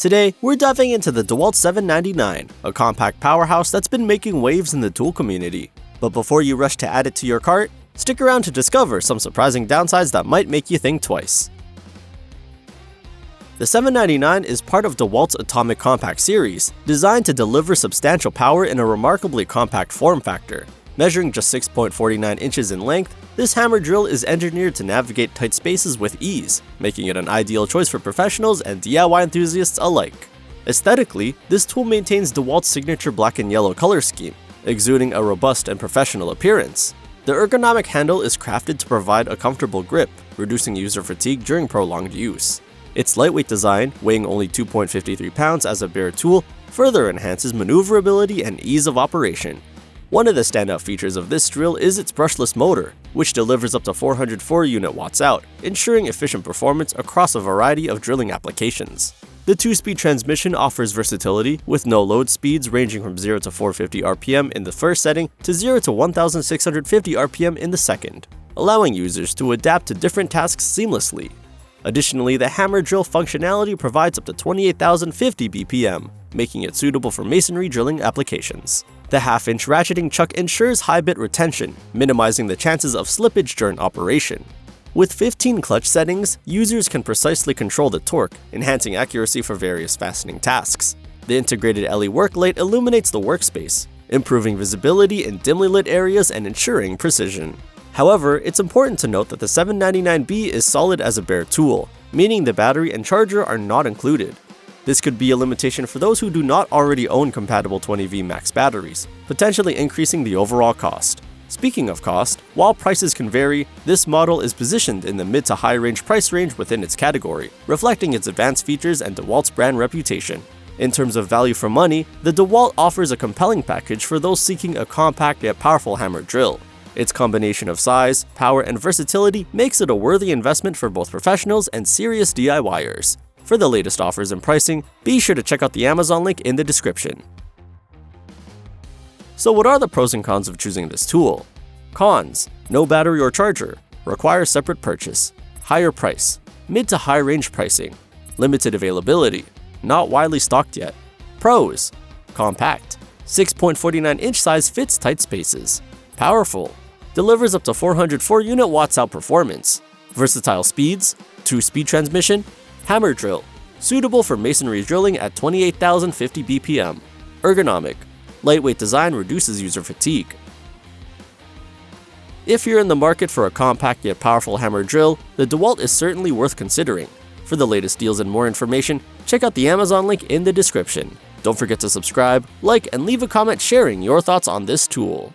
Today, we're diving into the DEWALT 799, a compact powerhouse that's been making waves in the tool community. But before you rush to add it to your cart, stick around to discover some surprising downsides that might make you think twice. The 799 is part of DEWALT's Atomic Compact series, designed to deliver substantial power in a remarkably compact form factor. Measuring just 6.49 inches in length, this hammer drill is engineered to navigate tight spaces with ease, making it an ideal choice for professionals and DIY enthusiasts alike. Aesthetically, this tool maintains DEWALT's signature black and yellow color scheme, exuding a robust and professional appearance. The ergonomic handle is crafted to provide a comfortable grip, reducing user fatigue during prolonged use. Its lightweight design, weighing only 2.53 pounds as a bare tool, further enhances maneuverability and ease of operation. One of the standout features of this drill is its brushless motor, which delivers up to 404 unit watts out, ensuring efficient performance across a variety of drilling applications. The 2-speed transmission offers versatility, with no load speeds ranging from 0 to 450 RPM in the first setting to 0 to 1650 RPM in the second, allowing users to adapt to different tasks seamlessly. Additionally, the hammer drill functionality provides up to 28,050 BPM, making it suitable for masonry drilling applications. The half-inch ratcheting chuck ensures high bit retention, minimizing the chances of slippage during operation. With 15 clutch settings, users can precisely control the torque, enhancing accuracy for various fastening tasks. The integrated LED work light illuminates the workspace, improving visibility in dimly lit areas and ensuring precision. However, it's important to note that the 799B is solid as a bare tool, meaning the battery and charger are not included. This could be a limitation for those who do not already own compatible 20V max batteries, potentially increasing the overall cost. Speaking of cost, while prices can vary, this model is positioned in the mid to high range price range within its category, reflecting its advanced features and DEWALT's brand reputation. In terms of value for money, the DEWALT offers a compelling package for those seeking a compact yet powerful hammer drill. Its combination of size, power, and versatility makes it a worthy investment for both professionals and serious DIYers. For the latest offers and pricing, be sure to check out the Amazon link in the description. So what are the pros and cons of choosing this tool? Cons: no battery or charger, requires separate purchase, higher price, mid to high range pricing, limited availability, not widely stocked yet. Pros: compact, 6.49 inch size fits tight spaces, powerful, delivers up to 404 unit watts out performance, versatile speeds, 2-speed transmission, hammer drill, suitable for masonry drilling at 28,050 BPM, ergonomic, lightweight design reduces user fatigue. If you're in the market for a compact yet powerful hammer drill, the DEWALT is certainly worth considering. For the latest deals and more information, check out the Amazon link in the description. Don't forget to subscribe, like, and leave a comment sharing your thoughts on this tool.